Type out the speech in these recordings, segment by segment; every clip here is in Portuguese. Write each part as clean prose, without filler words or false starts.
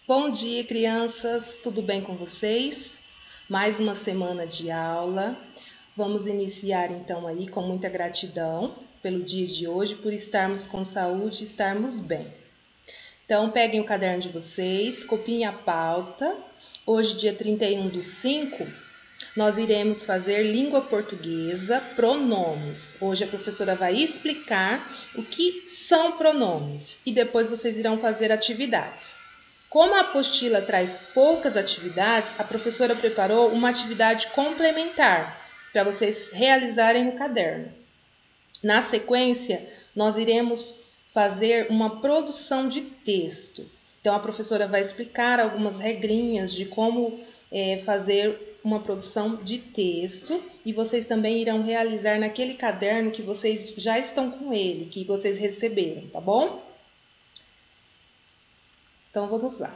Bom dia, crianças! Tudo bem com vocês? Mais uma semana de aula. Vamos iniciar então aí com muita gratidão pelo dia de hoje, por estarmos com saúde e estarmos bem. Então, peguem o caderno de vocês, copiem a pauta. Hoje, dia 31/5, nós iremos fazer língua portuguesa, pronomes. Hoje a professora vai explicar o que são pronomes e depois vocês irão fazer atividades. Como a apostila traz poucas atividades, a professora preparou uma atividade complementar para vocês realizarem no caderno. Na sequência, nós iremos fazer uma produção de texto. Então, a professora vai explicar algumas regrinhas de como fazer uma produção de texto e vocês também irão realizar naquele caderno que vocês já estão com ele, que vocês receberam, tá bom? Então, vamos lá.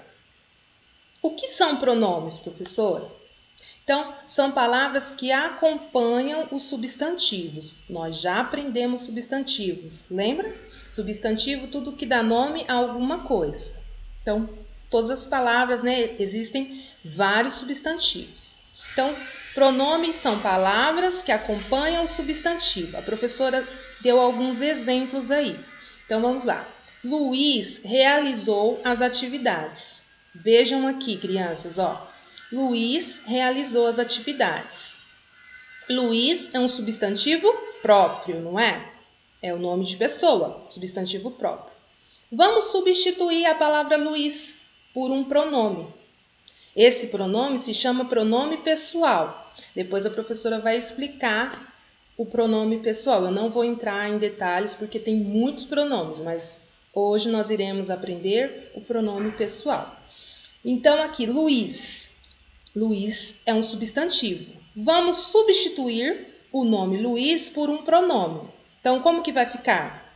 O que são pronomes, professora? Então, são palavras que acompanham os substantivos. Nós já aprendemos substantivos, lembra? Substantivo, tudo que dá nome a alguma coisa. Então, todas as palavras, né? Existem vários substantivos. Então, pronomes são palavras que acompanham o substantivo. A professora deu alguns exemplos aí. Então, vamos lá. Luiz realizou as atividades. Vejam aqui, crianças, ó. Luiz realizou as atividades. Luiz é um substantivo próprio, não é? É o nome de pessoa, substantivo próprio. Vamos substituir a palavra Luiz por um pronome. Esse pronome se chama pronome pessoal. Depois a professora vai explicar o pronome pessoal. Eu não vou entrar em detalhes porque tem muitos pronomes, mas hoje nós iremos aprender o pronome pessoal. Então, aqui, Luiz. Luiz é um substantivo. Vamos substituir o nome Luiz por um pronome. Então, como que vai ficar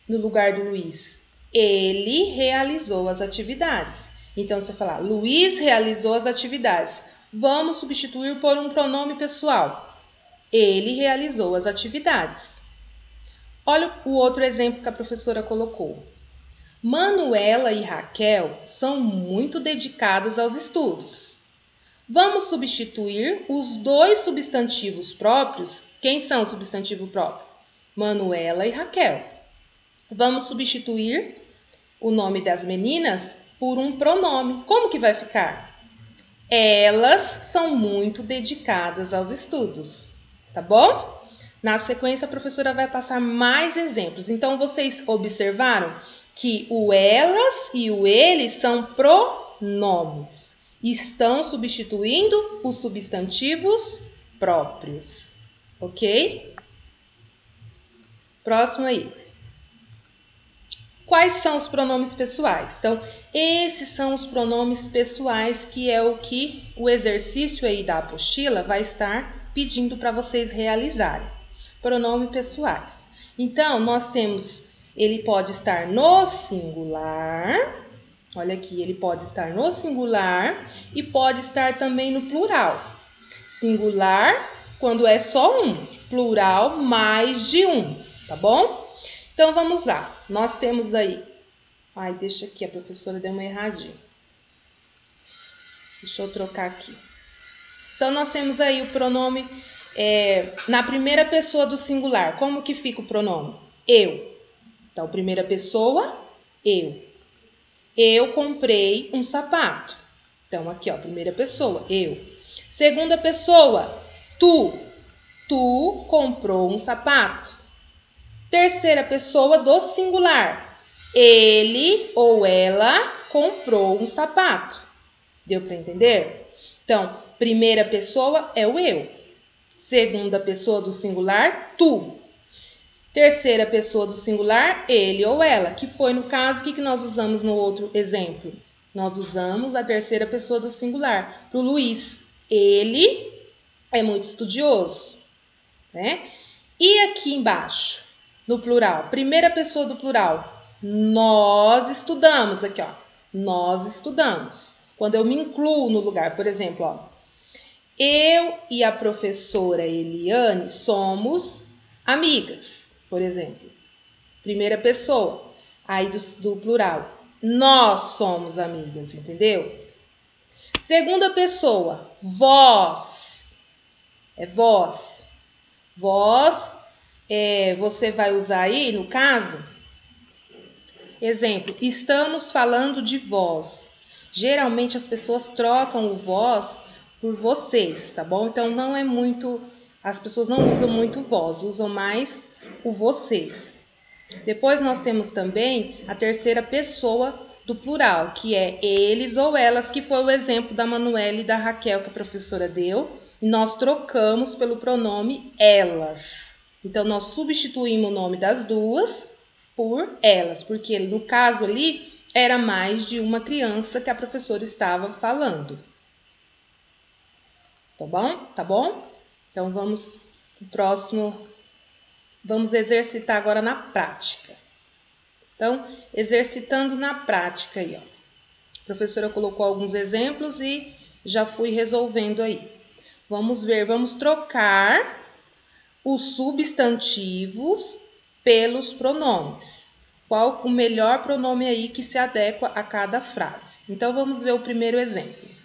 no lugar do Luiz? Ele realizou as atividades. Então, se eu falar Luiz realizou as atividades, vamos substituir por um pronome pessoal. Ele realizou as atividades. Olha o outro exemplo que a professora colocou. Manuela e Raquel são muito dedicadas aos estudos. Vamos substituir os dois substantivos próprios. Quem são o substantivo próprio? Manuela e Raquel. Vamos substituir o nome das meninas por um pronome. Como que vai ficar? Elas são muito dedicadas aos estudos, tá bom? Na sequência, a professora vai passar mais exemplos. Então, vocês observaram que o elas e o eles são pronomes. Estão substituindo os substantivos próprios, ok? Próximo aí. Quais são os pronomes pessoais? Então, esses são os pronomes pessoais, que é o que o exercício aí da apostila vai estar pedindo para vocês realizarem. Pronomes pessoais. Então, nós temos, ele pode estar no singular. Olha aqui, ele pode estar no singular e pode estar também no plural. Singular, quando é só um. Plural, mais de um, tá bom? Então, vamos lá. Nós temos aí... Ai, deixa aqui, a professora deu uma erradinha. Deixa eu trocar aqui. Então, nós temos aí o pronome na primeira pessoa do singular. Como que fica o pronome? Eu. Então, primeira pessoa, eu. Eu comprei um sapato. Então, aqui, ó, primeira pessoa, eu. Segunda pessoa, tu. Tu comprou um sapato. Terceira pessoa do singular. Ele ou ela comprou um sapato. Deu para entender? Então, primeira pessoa é o eu. Segunda pessoa do singular, tu. Terceira pessoa do singular, ele ou ela, que foi no caso, o que nós usamos no outro exemplo? Nós usamos a terceira pessoa do singular, para o Luiz. Ele é muito estudioso, né? E aqui embaixo, no plural, primeira pessoa do plural, nós estudamos, aqui ó, nós estudamos. Quando eu me incluo no lugar, por exemplo, ó, eu e a professora Eliane somos amigas. Por exemplo, primeira pessoa, aí do plural. Nós somos amigas, entendeu? Segunda pessoa, vós. É vós. Vós, você vai usar aí, no caso, exemplo, estamos falando de vós. Geralmente as pessoas trocam o vós por vocês, tá bom? Então não é muito, as pessoas não usam muito vós, usam mais o vocês. Depois nós temos também a terceira pessoa do plural, que é eles ou elas, que foi o exemplo da Manuela e da Raquel que a professora deu. E nós trocamos pelo pronome elas. Então nós substituímos o nome das duas por elas, porque no caso ali era mais de uma criança que a professora estava falando. Tá bom? Tá bom? Então vamos pro próximo. Vamos exercitar agora na prática. Então, exercitando na prática aí, ó. A professora colocou alguns exemplos e já fui resolvendo aí. Vamos ver, vamos trocar os substantivos pelos pronomes. Qual o melhor pronome aí que se adequa a cada frase? Então, vamos ver o primeiro exemplo.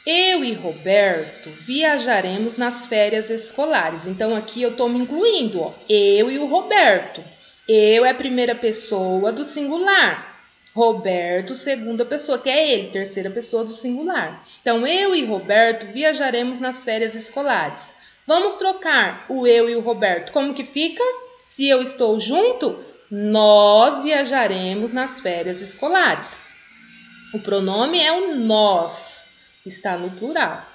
Eu e Roberto viajaremos nas férias escolares. Então, aqui eu estou me incluindo, ó. Eu e o Roberto. Eu é a primeira pessoa do singular. Roberto, segunda pessoa, que é ele, terceira pessoa do singular. Então, eu e Roberto viajaremos nas férias escolares. Vamos trocar o eu e o Roberto. Como que fica? Se eu estou junto, nós viajaremos nas férias escolares. O pronome é o nós, está no plural.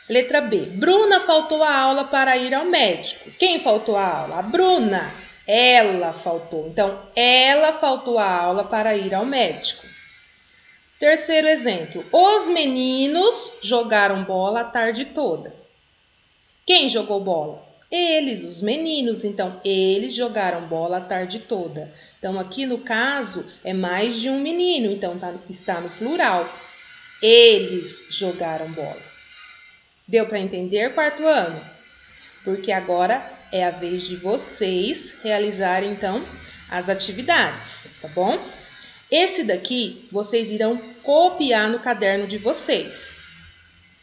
Letra B. Bruna faltou a aula para ir ao médico. Quem faltou a aula? A Bruna. Ela faltou. Então, ela faltou a aula para ir ao médico. Terceiro exemplo. Os meninos jogaram bola a tarde toda. Quem jogou bola? Eles, os meninos. Então, eles jogaram bola a tarde toda. Então, aqui no caso, é mais de um menino. Então, está no plural. Eles jogaram bola. Deu para entender, quarto ano? Porque agora é a vez de vocês realizarem, então, as atividades, tá bom? Esse daqui, vocês irão copiar no caderno de vocês.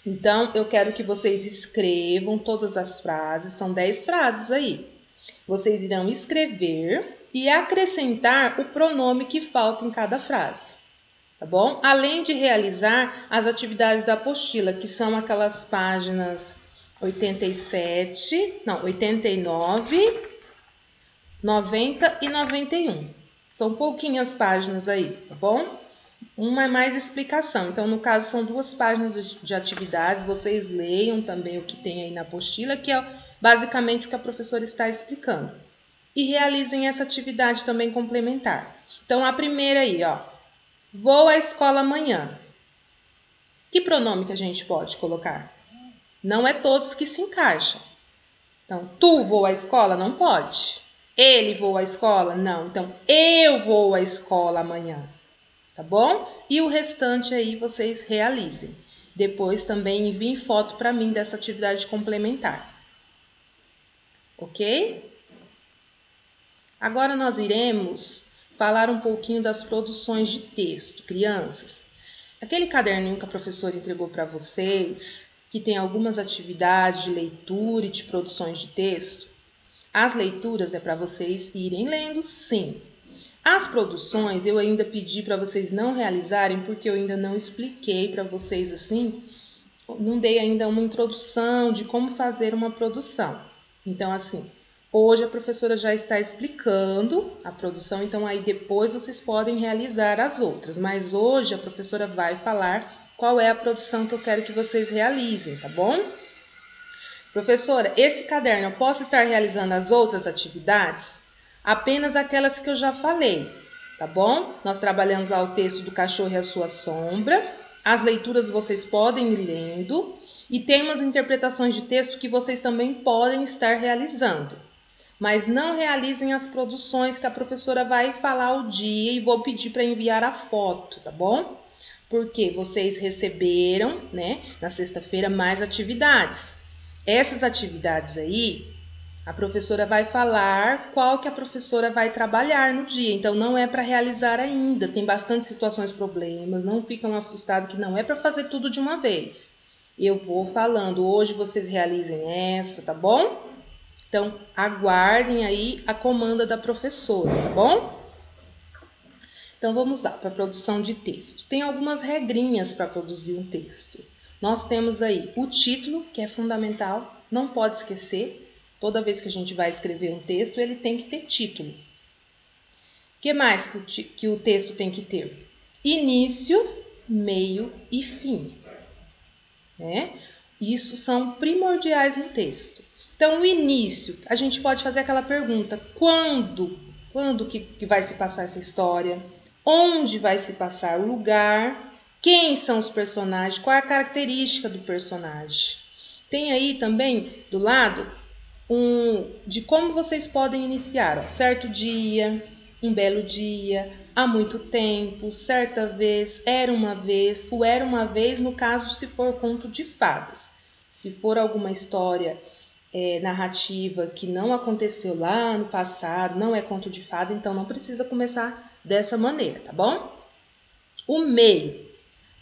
Então, eu quero que vocês escrevam todas as frases, são 10 frases aí. Vocês irão escrever e acrescentar o pronome que falta em cada frase, tá bom? Além de realizar as atividades da apostila, que são aquelas páginas 89, 90 e 91. São pouquinhas páginas aí, tá bom? Uma é mais explicação. Então, no caso, são 2 páginas de atividades. Vocês leiam também o que tem aí na apostila, que é basicamente o que a professora está explicando. E realizem essa atividade também complementar. Então, a primeira aí, ó. Vou à escola amanhã. Que pronome que a gente pode colocar? Não é todos que se encaixam. Então, tu voa à escola? Não pode. Ele voa à escola? Não. Então, eu vou à escola amanhã. Tá bom? E o restante aí vocês realizem. Depois também enviem foto para mim dessa atividade complementar. Ok? Agora nós iremos falar um pouquinho das produções de texto, crianças. Aquele caderninho que a professora entregou para vocês, que tem algumas atividades de leitura e de produções de texto, as leituras é para vocês irem lendo, sim. As produções eu ainda pedi para vocês não realizarem, porque eu ainda não expliquei para vocês assim, não dei ainda uma introdução de como fazer uma produção. Então, assim, hoje a professora já está explicando a produção, então aí depois vocês podem realizar as outras. Mas hoje a professora vai falar qual é a produção que eu quero que vocês realizem, tá bom? Professora, esse caderno eu posso estar realizando as outras atividades? Apenas aquelas que eu já falei, tá bom? Nós trabalhamos lá o texto do Cachorro e a Sua Sombra. As leituras vocês podem ir lendo. E tem umas interpretações de texto que vocês também podem estar realizando. Mas não realizem as produções que a professora vai falar o dia e vou pedir para enviar a foto, tá bom? Porque vocês receberam, né, na sexta-feira mais atividades. Essas atividades aí, A professora vai falar qual que a professora vai trabalhar no dia. Então, não é para realizar ainda. Tem bastante situações, problemas. Não ficam assustados que não é para fazer tudo de uma vez. Eu vou falando, hoje vocês realizem essa, tá bom? Então, aguardem aí a comanda da professora, tá bom? Então, vamos lá para a produção de texto. Tem algumas regrinhas para produzir um texto. Nós temos aí o título, que é fundamental, não pode esquecer. Toda vez que a gente vai escrever um texto, ele tem que ter título. O que mais que o texto tem que ter? Início, meio e fim. Né? Isso são primordiais no texto. Então, o início, a gente pode fazer aquela pergunta: quando? Quando que vai se passar essa história? Onde vai se passar o lugar? Quem são os personagens? Qual é a característica do personagem? Tem aí também, do lado, de como vocês podem iniciar. Ó, certo dia, um belo dia, há muito tempo, certa vez, era uma vez. O era uma vez, no caso, se for conto de fadas. Se for alguma história narrativa que não aconteceu lá no passado, não é conto de fada, então não precisa começar dessa maneira, tá bom? O meio.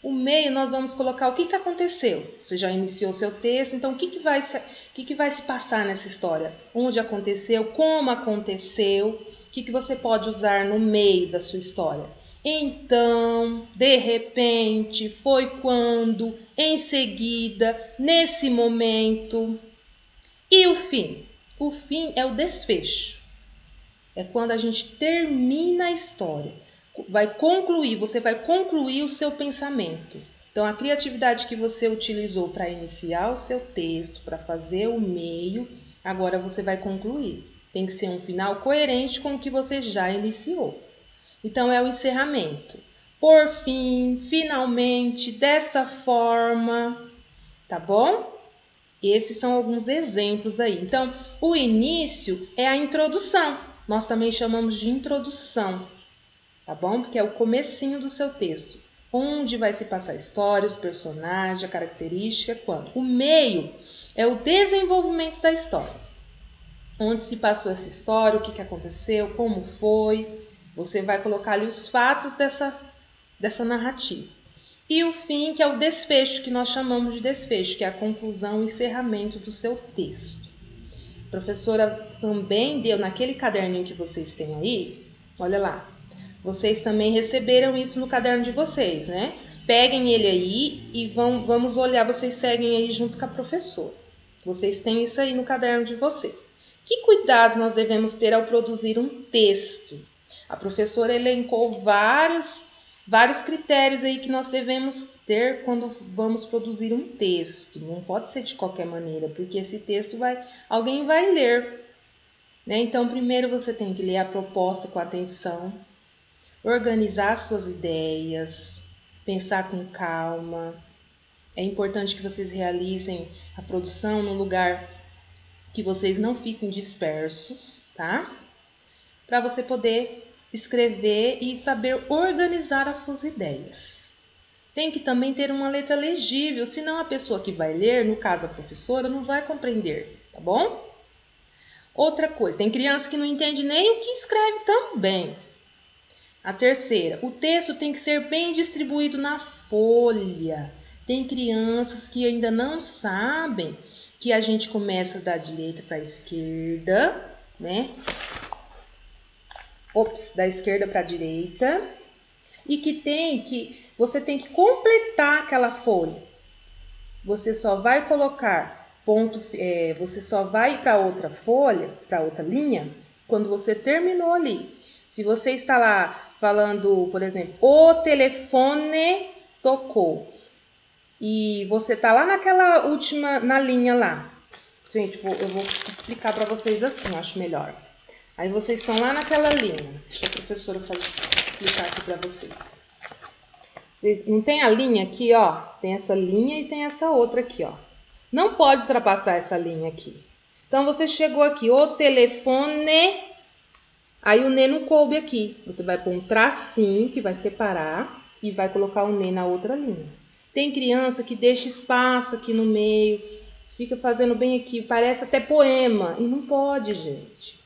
O meio nós vamos colocar o que aconteceu. Você já iniciou seu texto, então o que vai se passar nessa história? Onde aconteceu, como aconteceu, o que você pode usar no meio da sua história? Então, de repente, foi quando, em seguida, nesse momento. E o fim? O fim é o desfecho. É quando a gente termina a história. Você vai concluir o seu pensamento. Então, a criatividade que você utilizou para iniciar o seu texto, para fazer o meio, agora você vai concluir. Tem que ser um final coerente com o que você já iniciou. Então, é o encerramento. Por fim, finalmente, dessa forma, tá bom? Esses são alguns exemplos aí. Então, o início é a introdução. Nós também chamamos de introdução, tá bom? Porque é o comecinho do seu texto. Onde vai se passar a história, os personagens, a característica, quando. O meio é o desenvolvimento da história. Onde se passou essa história, o que aconteceu, como foi. Você vai colocar ali os fatos dessa narrativa. E o fim, que é o desfecho, que nós chamamos de desfecho, que é a conclusão, o encerramento do seu texto. A professora também deu naquele caderninho que vocês têm aí, olha lá, vocês também receberam isso no caderno de vocês, né? Peguem ele aí e vamos olhar, vocês seguem aí junto com a professora. Vocês têm isso aí no caderno de vocês. Que cuidados nós devemos ter ao produzir um texto? A professora elencou vários critérios aí que nós devemos ter quando vamos produzir um texto. Não pode ser de qualquer maneira, porque esse texto alguém vai ler, né? Então, primeiro você tem que ler a proposta com atenção, organizar suas ideias, pensar com calma. É importante que vocês realizem a produção num lugar que vocês não fiquem dispersos, tá? Para você poder escrever e saber organizar as suas ideias. Tem que também ter uma letra legível, senão a pessoa que vai ler, no caso a professora, não vai compreender, tá bom? Outra coisa, tem criança que não entende nem o que escreve também. A terceira, o texto tem que ser bem distribuído na folha. Tem crianças que ainda não sabem que a gente começa da direita para a esquerda, né? Da esquerda para a direita, e que você tem que completar aquela folha. Você só vai colocar você só vai para outra folha, para outra linha, quando você terminou ali. Se você está lá falando, por exemplo, o telefone tocou, e você está lá naquela última, na linha lá. Gente, eu vou explicar para vocês assim, acho melhor. Aí vocês estão lá naquela linha. Deixa a professora explicar aqui para vocês. Não tem a linha aqui, ó? Tem essa linha e tem essa outra aqui, ó. Não pode ultrapassar essa linha aqui. Então, você chegou aqui, o telefone. Aí o Nê não coube aqui. Você vai pôr um tracinho que vai separar e vai colocar o Nê na outra linha. Tem criança que deixa espaço aqui no meio. fica fazendo bem aqui, parece até poema. E não pode, gente.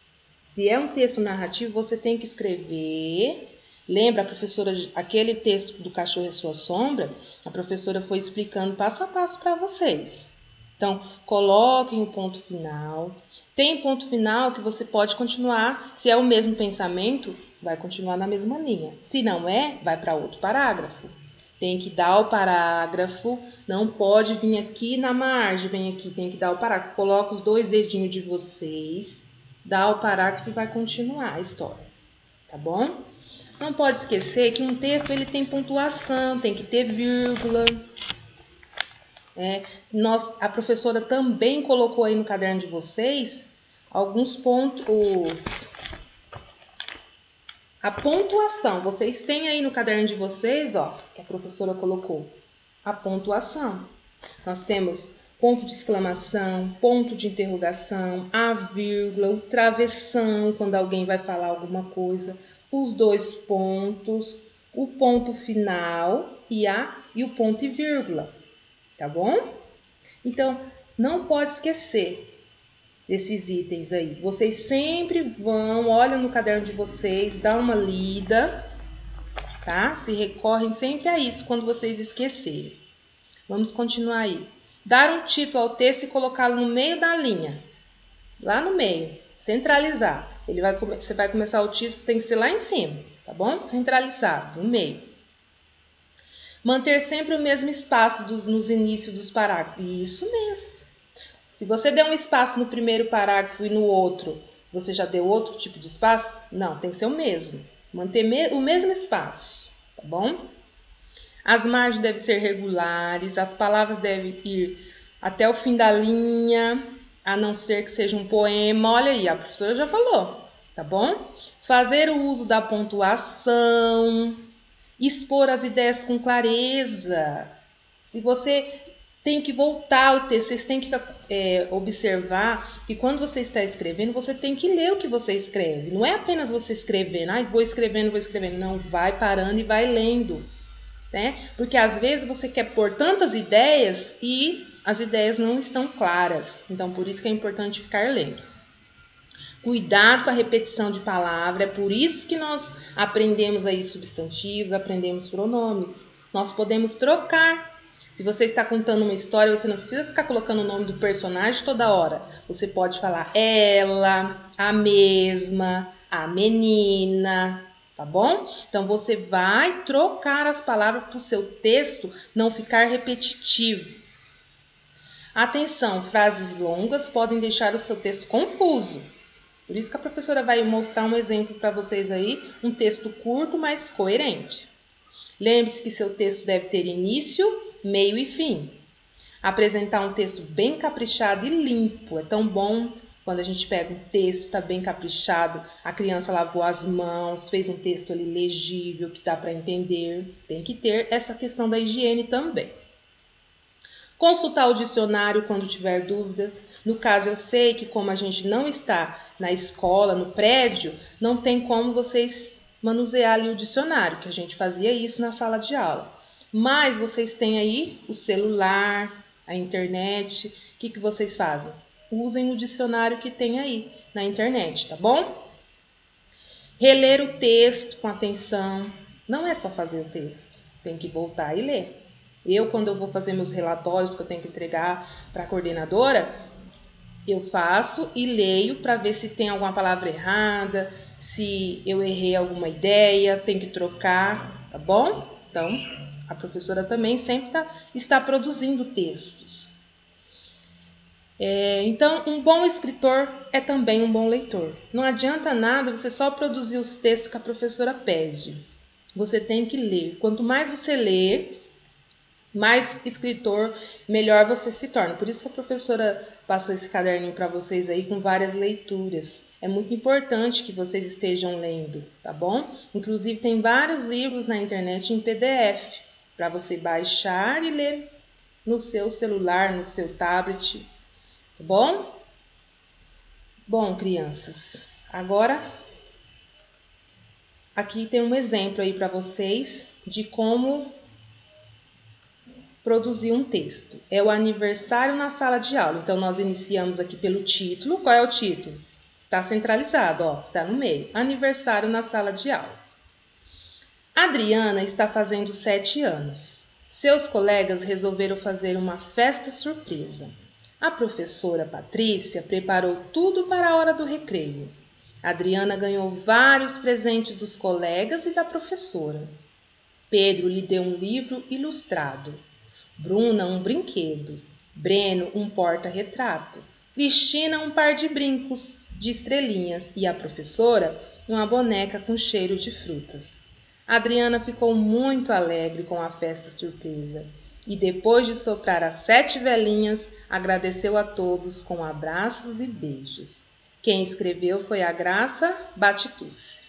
Se é um texto narrativo, você tem que escrever. Lembra, a professora, aquele texto do Cachorro é Sua Sombra? A professora foi explicando passo a passo para vocês. Então, coloquem o ponto final. Tem ponto final que você pode continuar. Se é o mesmo pensamento, vai continuar na mesma linha. Se não é, vai para outro parágrafo. Tem que dar o parágrafo, não pode vir aqui na margem, vem aqui, tem que dar o parágrafo. Coloca os 2 dedinhos de vocês, dá o parágrafo e vai continuar a história, tá bom? Não pode esquecer que um texto ele tem pontuação, tem que ter vírgula. A professora também colocou aí no caderno de vocês alguns pontos, a pontuação. Vocês têm aí no caderno de vocês, ó, que a professora colocou a pontuação. Nós temos ponto de exclamação, ponto de interrogação, a vírgula, o travessão, quando alguém vai falar alguma coisa, os 2 pontos, o ponto final e o ponto e vírgula, tá bom? Então, não pode esquecer desses itens aí. Vocês sempre vão, olham no caderno de vocês, dá uma lida, tá? Se recorrem sempre a isso quando vocês esquecerem. Vamos continuar aí. Dar um título ao texto e colocá-lo no meio da linha. Lá no meio. Centralizar. Você vai começar o título, tem que ser lá em cima, tá bom? Centralizado, no meio. Manter sempre o mesmo espaço nos inícios dos parágrafos. Isso mesmo. Se você der um espaço no primeiro parágrafo e no outro, você já deu outro tipo de espaço? Não, tem que ser o mesmo. Manter o mesmo espaço, tá bom? As margens devem ser regulares, as palavras devem ir até o fim da linha, a não ser que seja um poema. Olha aí, a professora já falou, tá bom? Fazer o uso da pontuação, expor as ideias com clareza. Se você tem que voltar ao texto, vocês têm que observar que quando você está escrevendo, você tem que ler o que você escreve. Não é apenas você escrevendo, vou escrevendo. Não, vai parando e vai lendo. Né? Porque às vezes você quer pôr tantas ideias e as ideias não estão claras. Então, por isso que é importante ficar lendo. Cuidado com a repetição de palavra, é por isso que nós aprendemos aí substantivos, aprendemos pronomes. Nós podemos trocar. Se você está contando uma história, você não precisa ficar colocando o nome do personagem toda hora. Você pode falar ela, a mesma, a menina, tá bom? Então, você vai trocar as palavras para o seu texto não ficar repetitivo. Atenção, frases longas podem deixar o seu texto confuso. Por isso que a professora vai mostrar um exemplo para vocês aí, um texto curto, mas coerente. Lembre-se que seu texto deve ter início, meio e fim. Apresentar um texto bem caprichado e limpo. É tão bom quando a gente pega um texto, está bem caprichado, a criança lavou as mãos, fez um texto ali legível, que dá para entender. Tem que ter essa questão da higiene também. Consultar o dicionário quando tiver dúvidas. No caso, eu sei que como a gente não está na escola, no prédio, não tem como vocês manusear ali o dicionário, que a gente fazia isso na sala de aula. Mas vocês têm aí o celular, a internet. O que vocês fazem? Usem o dicionário que tem aí na internet, tá bom? Reler o texto com atenção. Não é só fazer o texto, tem que voltar e ler. Quando eu vou fazer meus relatórios que eu tenho que entregar para a coordenadora, eu faço e leio para ver se tem alguma palavra errada, se eu errei alguma ideia, tem que trocar, tá bom? Então, a professora também sempre está produzindo textos. Então, um bom escritor é também um bom leitor. Não adianta nada você só produzir os textos que a professora pede. Você tem que ler. Quanto mais você lê, mais escritor, melhor você se torna. Por isso que a professora passou esse caderninho para vocês aí com várias leituras. É muito importante que vocês estejam lendo, tá bom? Inclusive tem vários livros na internet em PDF para você baixar e ler no seu celular, no seu tablet, tá bom? Bom, crianças, agora aqui tem um exemplo aí para vocês de como produzir um texto. É o aniversário na sala de aula. Então, nós iniciamos aqui pelo título. Qual é o título? Está centralizado, ó, está no meio. Aniversário na sala de aula. Adriana está fazendo 7 anos. Seus colegas resolveram fazer uma festa surpresa. A professora Patrícia preparou tudo para a hora do recreio. Adriana ganhou vários presentes dos colegas e da professora. Pedro lhe deu um livro ilustrado. Bruna, um brinquedo. Breno, um porta-retrato. Cristina, um par de brincos de estrelinhas. E a professora, uma boneca com cheiro de frutas. Adriana ficou muito alegre com a festa surpresa. E depois de soprar as 7 velinhas, agradeceu a todos com abraços e beijos. Quem escreveu foi a Graça Batitucci.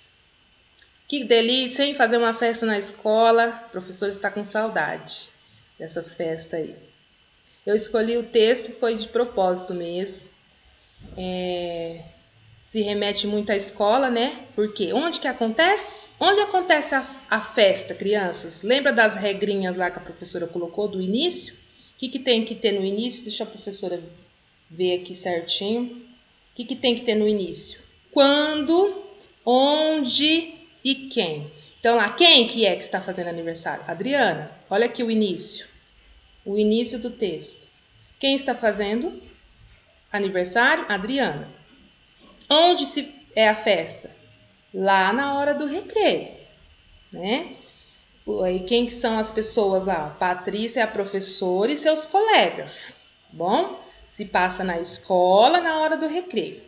Que delícia, hein? Fazer uma festa na escola. O professor está com saudade dessas festas aí. Eu escolhi o texto, foi de propósito mesmo. Se remete muito à escola, né? Porque onde que acontece? Onde acontece a festa, crianças? Lembra das regrinhas lá que a professora colocou do início? O que tem que ter no início? Deixa a professora ver aqui certinho. O que tem que ter no início? Quando, onde e quem. Então lá, quem que é que está fazendo aniversário? Adriana. Olha aqui o início. O início do texto. Quem está fazendo aniversário? Adriana. Onde é a festa? Lá na hora do recreio, né? E quem que são as pessoas lá? Patrícia é a professora e seus colegas, bom? Se passa na escola na hora do recreio.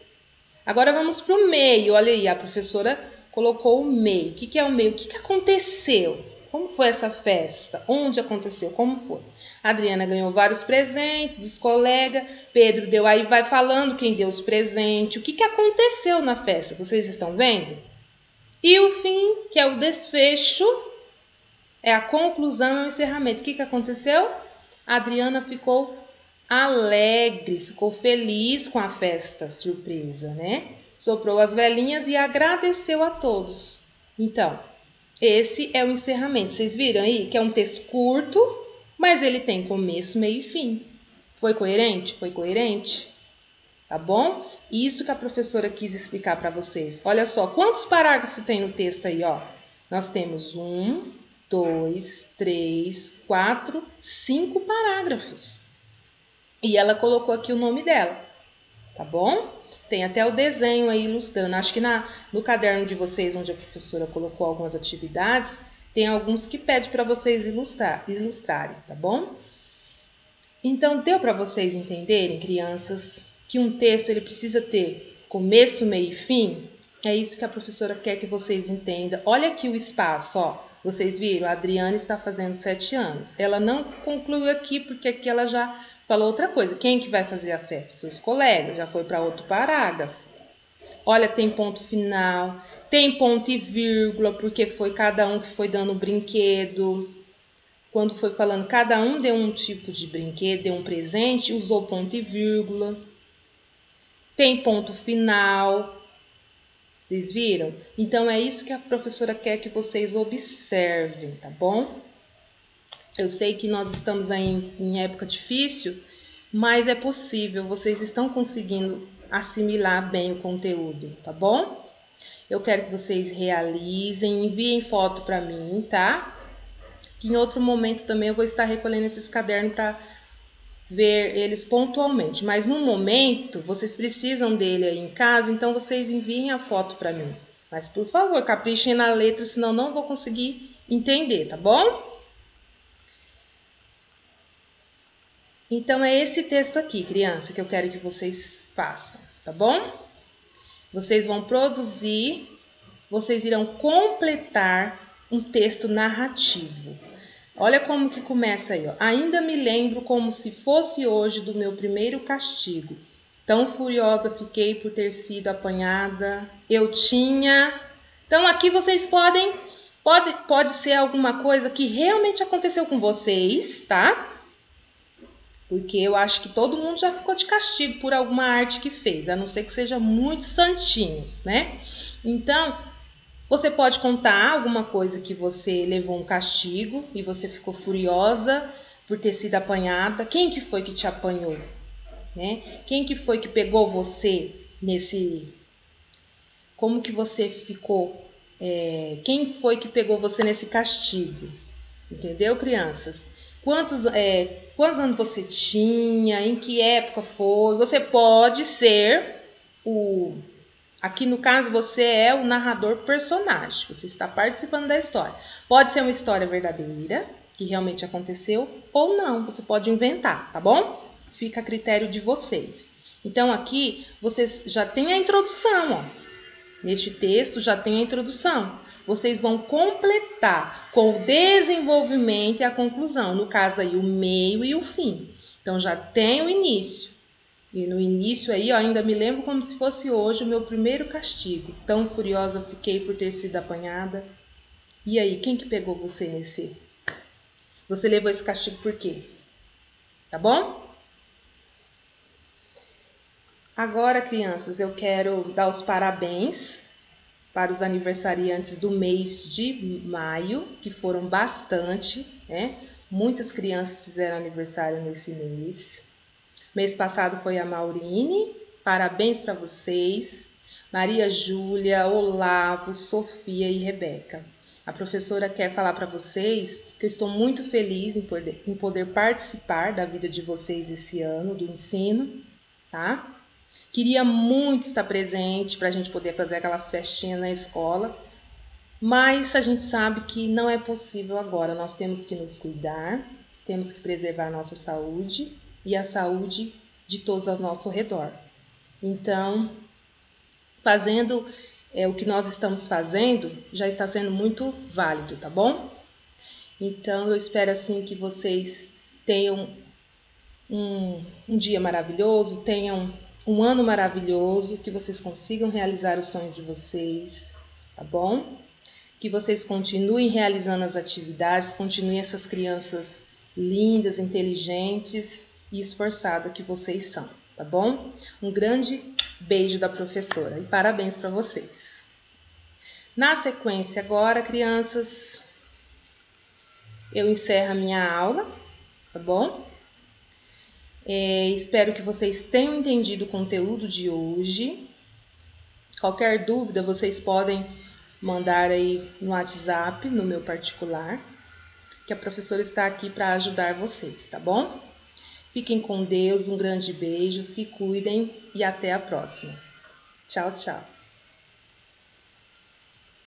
Agora vamos para o meio. Olha aí, a professora colocou o meio. O que é o meio? O que aconteceu? Como foi essa festa? Onde aconteceu? Como foi? A Adriana ganhou vários presentes dos colegas. Pedro deu, aí vai falando quem deu os presentes. O que aconteceu na festa? Vocês estão vendo? E o fim, que é o desfecho, é a conclusão, é o encerramento. O que aconteceu? A Adriana ficou alegre, ficou feliz com a festa surpresa, né? Soprou as velinhas e agradeceu a todos. Então, esse é o encerramento. Vocês viram aí que é um texto curto, mas ele tem começo, meio e fim. Foi coerente? Foi coerente? Tá bom? Isso que a professora quis explicar para vocês. Olha só, quantos parágrafos tem no texto aí, ó? Nós temos 1, 2, 3, 4, 5 parágrafos. E ela colocou aqui o nome dela, tá bom? Tem até o desenho aí ilustrando. Acho que no caderno de vocês, onde a professora colocou algumas atividades, tem alguns que pede para vocês ilustrarem, tá bom? Então, deu para vocês entenderem, crianças, que um texto ele precisa ter começo, meio e fim? É isso que a professora quer que vocês entendam. Olha aqui o espaço, ó. Vocês viram? A Adriana está fazendo 7 anos. Ela não concluiu aqui, porque aqui ela já falou outra coisa. Quem que vai fazer a festa? Seus colegas. Já foi para outro parágrafo. Olha, tem ponto final. Tem ponto e vírgula, porque foi cada um que foi dando um brinquedo. Quando foi falando, cada um deu um tipo de brinquedo, deu um presente, usou ponto e vírgula. Tem ponto final. Vocês viram? Então, é isso que a professora quer que vocês observem, tá bom? Eu sei que nós estamos aí em época difícil, mas é possível. Vocês estão conseguindo assimilar bem o conteúdo, tá bom? Eu quero que vocês realizem, enviem foto para mim, tá? Que em outro momento também eu vou estar recolhendo esses cadernos para ver eles pontualmente. Mas no momento, vocês precisam dele aí em casa, então vocês enviem a foto para mim. Mas por favor, caprichem na letra, senão não vou conseguir entender, tá bom? Então é esse texto aqui, criança, que eu quero que vocês façam, tá bom? Vocês vão produzir, vocês irão completar um texto narrativo. Olha como que começa aí, ó. Ainda me lembro como se fosse hoje do meu primeiro castigo. Tão furiosa fiquei por ter sido apanhada. Eu tinha... Então aqui vocês pode ser alguma coisa que realmente aconteceu com vocês, tá? Porque eu acho que todo mundo já ficou de castigo por alguma arte que fez, a não ser que seja muito santinhos, né? Então, você pode contar alguma coisa que você levou um castigo e você ficou furiosa por ter sido apanhada. Quem que foi que te apanhou? Né? Quem que foi que pegou você nesse... Como que você ficou? Quem foi que pegou você nesse castigo? Entendeu, crianças? Quantos anos você tinha? Em que época foi? Você pode ser o... Aqui no caso você é o narrador personagem. Você está participando da história. Pode ser uma história verdadeira, que realmente aconteceu, ou não. Você pode inventar, tá bom? Fica a critério de vocês. Então aqui vocês já têm a introdução, ó. Neste texto já tem a introdução. Vocês vão completar com o desenvolvimento e a conclusão. No caso aí, o meio e o fim. Então, já tem o início. E no início aí, ó, ainda me lembro como se fosse hoje o meu primeiro castigo. Tão furiosa fiquei por ter sido apanhada. E aí, quem que pegou você nesse? Você levou esse castigo por quê? Tá bom? Agora, crianças, eu quero dar os parabéns para os aniversariantes do mês de maio, que foram bastante, né? Muitas crianças fizeram aniversário nesse mês. Mês passado foi a Maurine, parabéns para vocês. Maria Júlia, Olavo, Sofia e Rebeca. A professora quer falar para vocês que eu estou muito feliz em poder participar da vida de vocês esse ano, do ensino, tá? Queria muito estar presente para a gente poder fazer aquelas festinhas na escola, mas a gente sabe que não é possível agora. Nós temos que nos cuidar, temos que preservar a nossa saúde e a saúde de todos ao nosso redor. Então, fazendo o que nós estamos fazendo, já está sendo muito válido, tá bom? Então, eu espero assim que vocês tenham um dia maravilhoso, tenham um ano maravilhoso, que vocês consigam realizar os sonhos de vocês, tá bom? Que vocês continuem realizando as atividades, continuem essas crianças lindas, inteligentes e esforçadas que vocês são, tá bom? Um grande beijo da professora e parabéns para vocês. Na sequência agora, crianças, eu encerro a minha aula, tá bom? Espero que vocês tenham entendido o conteúdo de hoje. Qualquer dúvida, vocês podem mandar aí no WhatsApp, no meu particular, que a professora está aqui para ajudar vocês, tá bom? Fiquem com Deus, um grande beijo, se cuidem e até a próxima. Tchau, tchau.